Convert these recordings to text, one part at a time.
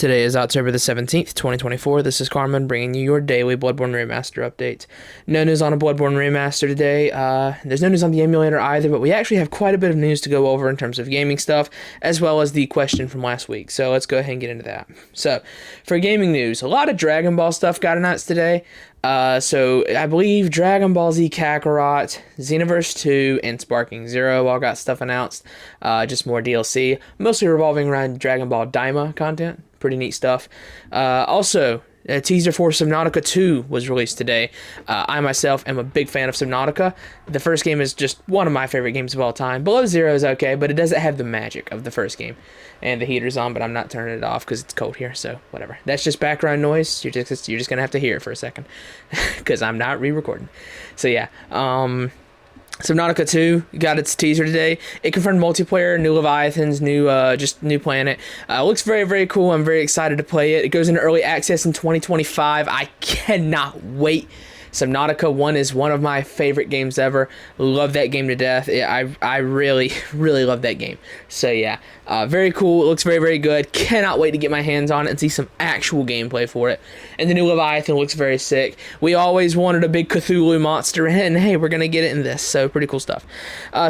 Today is October the 17th, 2024. This is Carmen bringing you your daily Bloodborne Remaster update. No news on a Bloodborne Remaster today. There's no news on the emulator either, but we actually have quite a bit of news to go over in terms of gaming stuff, as well as the question from last week. So let's go ahead and get into that. So, for gaming news, a lot of Dragon Ball stuff got announced today. So I believe Dragon Ball Z Kakarot, Xenoverse 2, and Sparking Zero all got stuff announced. Just more DLC, mostly revolving around Dragon Ball Daima content. Pretty neat stuff. Also, a teaser for Subnautica 2 was released today. I myself am a big fan of Subnautica. The first game is just one of my favorite games of all time. Below Zero is okay, but it doesn't have the magic of the first game. And the heater's on, but I'm not turning it off because it's cold here, so whatever. That's just background noise. You're just gonna have to hear it for a second because I'm not re-recording. So yeah, Subnautica 2 got its teaser today. It confirmed multiplayer, new Leviathans, new planet. Looks very, very cool. I'm very excited to play it. It goes into early access in 2025. I cannot wait. Subnautica 1 is one of my favorite games ever. Love that game to death. I really, really love that game. So yeah, very cool. It looks very, very good. Cannot wait to get my hands on it and see some actual gameplay for it. And the new Leviathan looks very sick. We always wanted a big Cthulhu monster, and hey, we're going to get it in this. So pretty cool stuff.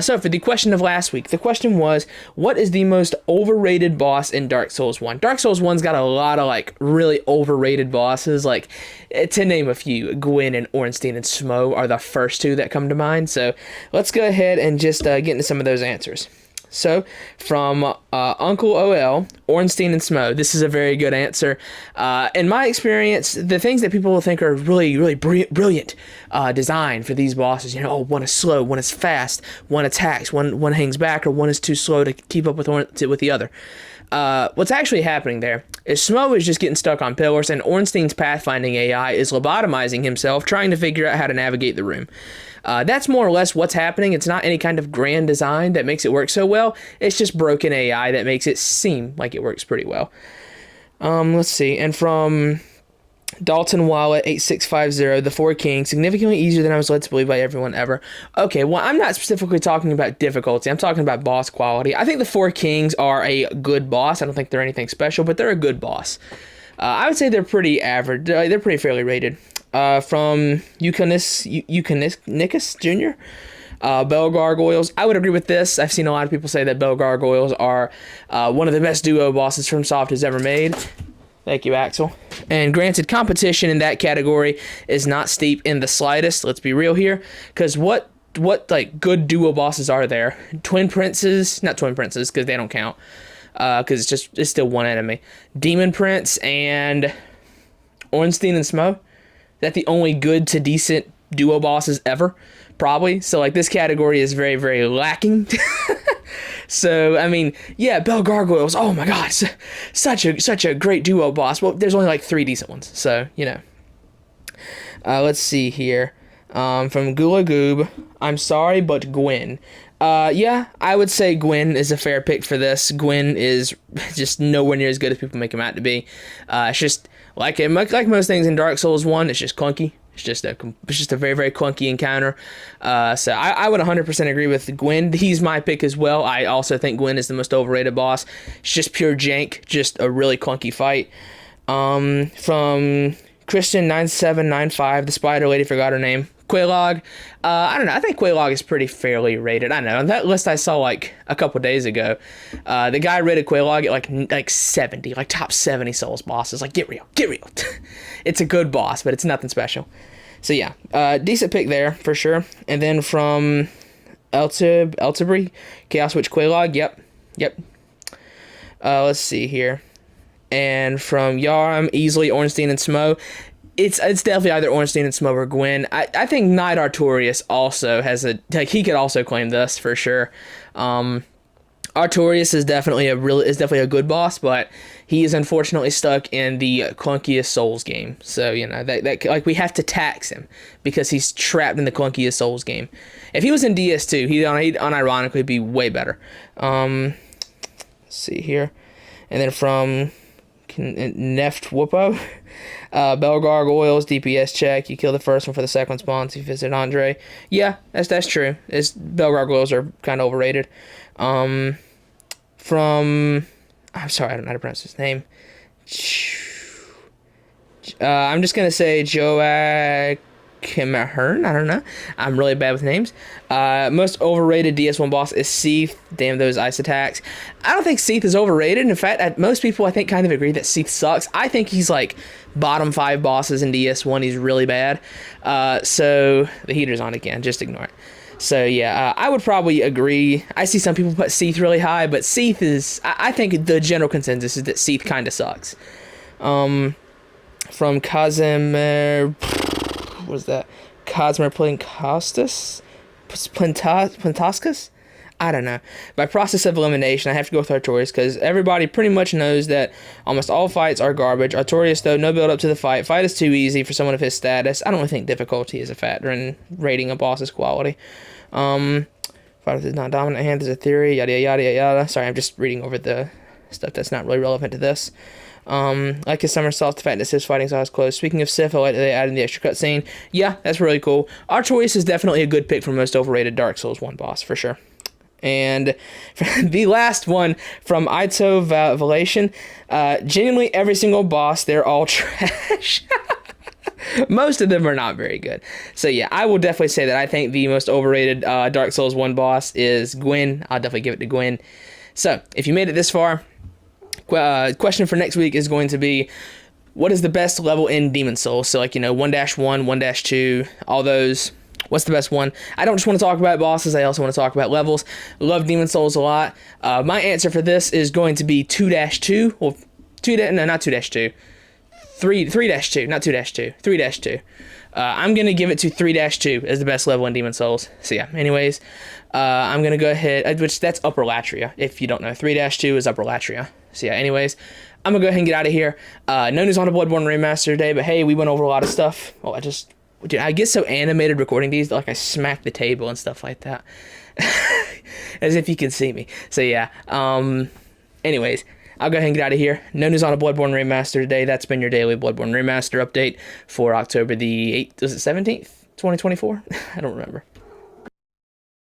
So for the question of last week, the question was, what is the most overrated boss in Dark Souls 1? Dark Souls 1's got a lot of like really overrated bosses, like to name a few, Gwyn and Ornstein and Smo are the first two that come to mind. So let's go ahead and just get into some of those answers. So from Uncle OL, Ornstein and Smo, this is a very good answer. In my experience, the things that people will think are really, really brilliant design for these bosses, one is slow, one is fast, one attacks, one hangs back, or one is too slow to keep up with the other. What's actually happening there is Smo is just getting stuck on pillars, and Ornstein's pathfinding AI is lobotomizing himself, trying to figure out how to navigate the room. That's more or less what's happening. It's not any kind of grand design that makes it work so well. It's just broken AI that makes it seem like it works pretty well. Let's see. And from Dalton Wallet 8650, the Four Kings, significantly easier than I was led to believe by everyone ever. Okay, well, I'm not specifically talking about difficulty. I'm talking about boss quality. I think the Four Kings are a good boss. I don't think they're anything special, but they're a good boss. I would say they're pretty average. They're pretty fairly rated. From Euconicus Jr., Bell Gargoyles. I would agree with this. I've seen a lot of people say that Bell Gargoyles are one of the best duo bosses FromSoft has ever made. Thank you, Axel. And granted, competition in that category is not steep in the slightest. Let's be real here, because what like good duo bosses are there? Twin Princes, not Twin Princes, because they don't count, because it's still one enemy. Demon Prince and Ornstein and Smo. That the only good to decent duo bosses ever, probably. So like this category is very, very lacking. So I mean, yeah, Bell Gargoyles. Oh my God, such a great duo boss. Well, there's only like 3 decent ones. So let's see here. From Gula Goob, I'm sorry, but Gwyn. Yeah, I would say Gwyn is a fair pick for this. Gwyn is just nowhere near as good as people make him out to be. It's just like most things in Dark Souls 1, it's just clunky. It's just a very, very clunky encounter. So I would 100% agree with Gwyn. He's my pick as well. I also think Gwyn is the most overrated boss. It's just pure jank, just a really clunky fight. From Christian9795, the Spider Lady forgot her name. Quelaag. I don't know. I think Quelaag is pretty fairly rated. I know. On that list I saw like a couple days ago, the guy rated Quelaag at like 70, like top 70 Souls bosses. Like, get real. It's a good boss, but it's nothing special. So yeah, decent pick there for sure. And then from Eltibri, Chaos Witch Quelaag. Yep. Let's see here. And from Yaram, easily Ornstein and Smo. It's definitely either Ornstein and Smo or Gwyn. I think Knight Artorias also has he could also claim this for sure. Artorias is definitely a good boss, but he is unfortunately stuck in the clunkiest Souls game. So that like we have to tax him because he's trapped in the clunkiest Souls game. If he was in DS2, he'd unironically be way better. Let's see here, and then from Neft Whoopo. Bell Gargoyles, DPS check. You kill the first one for the second one spawns. You visit Andre. Yeah, that's true. Bell Gargoyles are kind of overrated. From I'm sorry, I don't know how to pronounce his name. I'm just gonna say Joachim Ahern. I don't know. I'm really bad with names. Most overrated DS1 boss is Seath. Damn those ice attacks. I don't think Seath is overrated. In fact, most people I think kind of agree that Seath sucks. I think he's like bottom 5 bosses in DS1. He's really bad. So the heater's on again. Just ignore it. So yeah, I would probably agree. I see some people put Seath really high, but Seath is. I think the general consensus is that Seath kind of sucks. From Casimir, what was that? Casimir Plantascus? I don't know. By process of elimination, I have to go with Artorias because everybody pretty much knows that almost all fights are garbage. Artorias, though, no build up to the fight. Fight is too easy for someone of his status. I don't really think difficulty is a factor in rating a boss's quality. Fighter is not dominant hand is a theory, yada yada yada yada. Sorry, I'm just reading over the stuff that's not really relevant to this. Like his somersault, the fact that his fighting style is close. Speaking of Sif, I like that they added the extra cutscene. Yeah, that's really cool. Artorias is definitely a good pick for most overrated Dark Souls 1 boss, for sure. And the last one from Ito Valation, genuinely every single boss, they're all trash. Most of them are not very good. So yeah, I will definitely say that I think the most overrated Dark Souls 1 boss is Gwyn. I'll definitely give it to Gwyn. So, if you made it this far, question for next week is going to be, what is the best level in Demon Souls? So like, 1-1, 1-2, all those. What's the best one? I don't just want to talk about bosses, I also want to talk about levels. Love Demon Souls a lot. My answer for this is going to be 2-2. Well, not 2-2. 3-2, not 2-2. 3-2. I'm going to give it to 3-2 as the best level in Demon Souls. So yeah, anyways, I'm going to go ahead, which that's Upper Latria. If you don't know, 3-2 is Upper Latria. So yeah, anyways, I'm going to go ahead and get out of here. No news on the Bloodborne Remaster today, but hey, we went over a lot of stuff. Oh, dude, I get so animated recording these, like I smack the table and stuff like that. As if you can see me. So yeah, anyways, I'll go ahead and get out of here. No news on a Bloodborne Remaster today. That's been your daily Bloodborne Remaster update for October the 8th, was it 17th, 2024? I don't remember.